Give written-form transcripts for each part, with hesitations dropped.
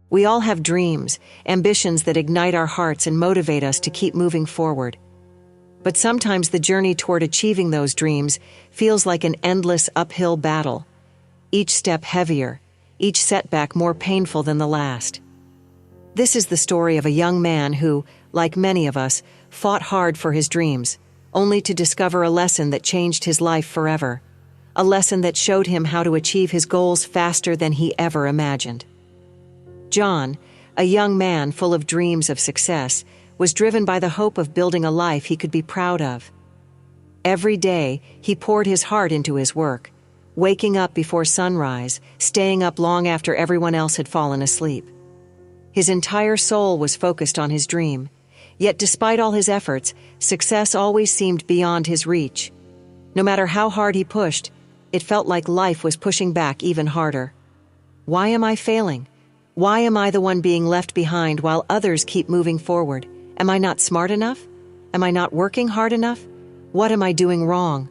We all have dreams, ambitions that ignite our hearts and motivate us to keep moving forward. But sometimes the journey toward achieving those dreams feels like an endless uphill battle, each step heavier, each setback more painful than the last. This is the story of a young man who, like many of us, fought hard for his dreams, only to discover a lesson that changed his life forever, a lesson that showed him how to achieve his goals faster than he ever imagined. John, a young man full of dreams of success, was driven by the hope of building a life he could be proud of. Every day, he poured his heart into his work, waking up before sunrise, staying up long after everyone else had fallen asleep. His entire soul was focused on his dream, yet despite all his efforts, success always seemed beyond his reach. No matter how hard he pushed, it felt like life was pushing back even harder. Why am I failing? Why am I the one being left behind while others keep moving forward? Am I not smart enough? Am I not working hard enough? What am I doing wrong?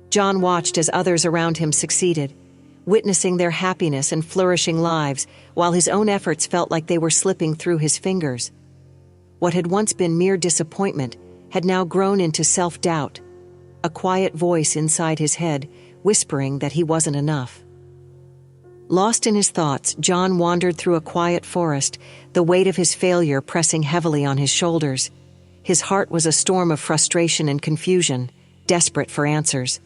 John watched as others around him succeeded, witnessing their happiness and flourishing lives, while his own efforts felt like they were slipping through his fingers. What had once been mere disappointment had now grown into self-doubt, a quiet voice inside his head whispering that he wasn't enough. Lost in his thoughts, John wandered through a quiet forest, the weight of his failure pressing heavily on his shoulders. His heart was a storm of frustration and confusion, desperate for answers.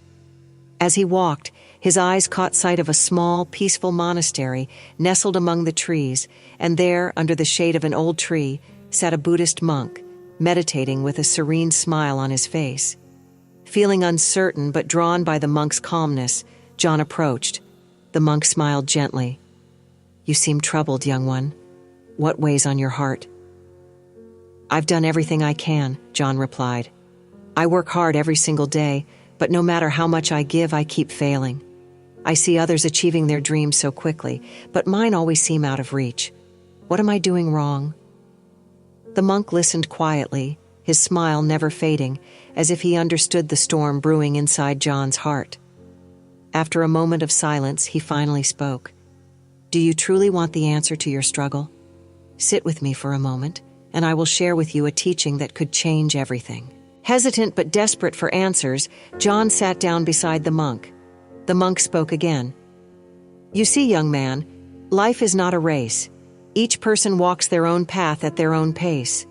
As he walked, his eyes caught sight of a small, peaceful monastery nestled among the trees, and there, under the shade of an old tree, sat a Buddhist monk, meditating with a serene smile on his face. Feeling uncertain but drawn by the monk's calmness, John approached. The monk smiled gently. "You seem troubled, young one. What weighs on your heart?" "I've done everything I can," John replied. "I work hard every single day, but no matter how much I give, I keep failing. I see others achieving their dreams so quickly, but mine always seem out of reach. What am I doing wrong?" The monk listened quietly, his smile never fading, as if he understood the storm brewing inside John's heart. After a moment of silence, he finally spoke. "Do you truly want the answer to your struggle? Sit with me for a moment, and I will share with you a teaching that could change everything." Hesitant but desperate for answers, John sat down beside the monk. The monk spoke again. "You see, young man, life is not a race. Each person walks their own path at their own pace.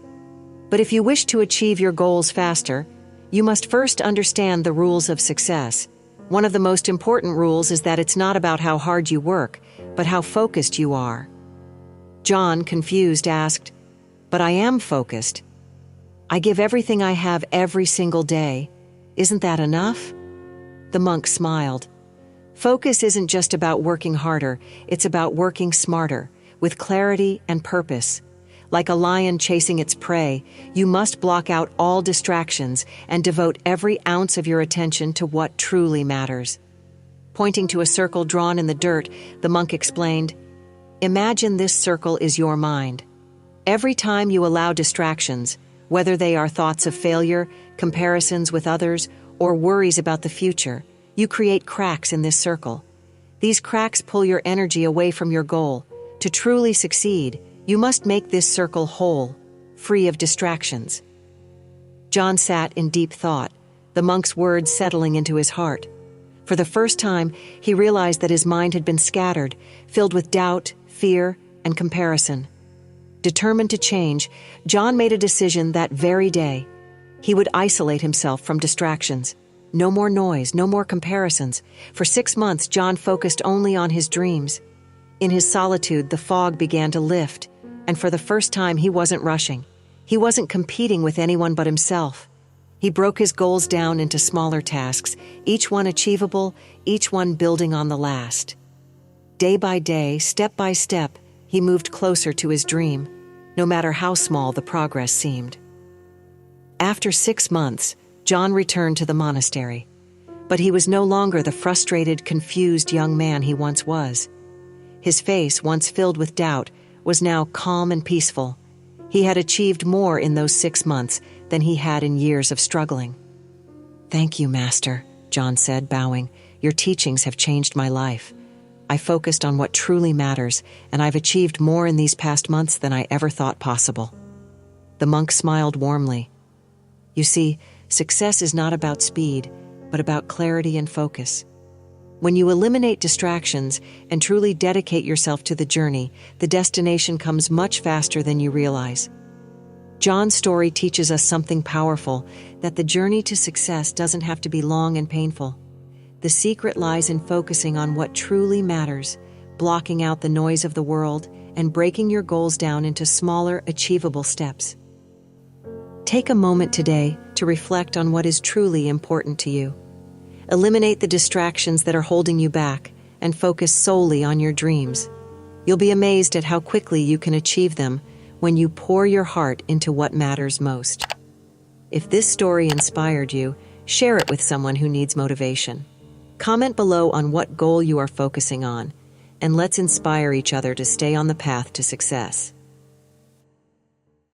But if you wish to achieve your goals faster, you must first understand the rules of success. One of the most important rules is that it's not about how hard you work, but how focused you are." John, confused, asked, "But I am focused. I give everything I have every single day. Isn't that enough?" The monk smiled. "Focus isn't just about working harder, it's about working smarter, with clarity and purpose. Like a lion chasing its prey, you must block out all distractions and devote every ounce of your attention to what truly matters." Pointing to a circle drawn in the dirt, the monk explained, "Imagine this circle is your mind. Every time you allow distractions, whether they are thoughts of failure, comparisons with others, or worries about the future, you create cracks in this circle. These cracks pull your energy away from your goal. To truly succeed, you must make this circle whole, free of distractions." John sat in deep thought, the monk's words settling into his heart. For the first time, he realized that his mind had been scattered, filled with doubt, fear, and comparison. Determined to change, John made a decision that very day. He would isolate himself from distractions. No more noise, no more comparisons. For 6 months, John focused only on his dreams. In his solitude, the fog began to lift, and for the first time, he wasn't rushing. He wasn't competing with anyone but himself. He broke his goals down into smaller tasks, each one achievable, each one building on the last. Day by day, step by step, he moved closer to his dream, no matter how small the progress seemed. After 6 months, John returned to the monastery. But he was no longer the frustrated, confused young man he once was. His face, once filled with doubt, was now calm and peaceful. He had achieved more in those 6 months than he had in years of struggling. "Thank you, Master," John said, bowing. "Your teachings have changed my life. I focused on what truly matters, and I've achieved more in these past months than I ever thought possible." The monk smiled warmly. You see, success is not about speed, but about clarity and focus. When you eliminate distractions and truly dedicate yourself to the journey, the destination comes much faster than you realize. John's story teaches us something powerful, that the journey to success doesn't have to be long and painful. The secret lies in focusing on what truly matters, blocking out the noise of the world, and breaking your goals down into smaller, achievable steps. Take a moment today to reflect on what is truly important to you. Eliminate the distractions that are holding you back and focus solely on your dreams. You'll be amazed at how quickly you can achieve them when you pour your heart into what matters most. If this story inspired you, share it with someone who needs motivation. Comment below on what goal you are focusing on, and let's inspire each other to stay on the path to success.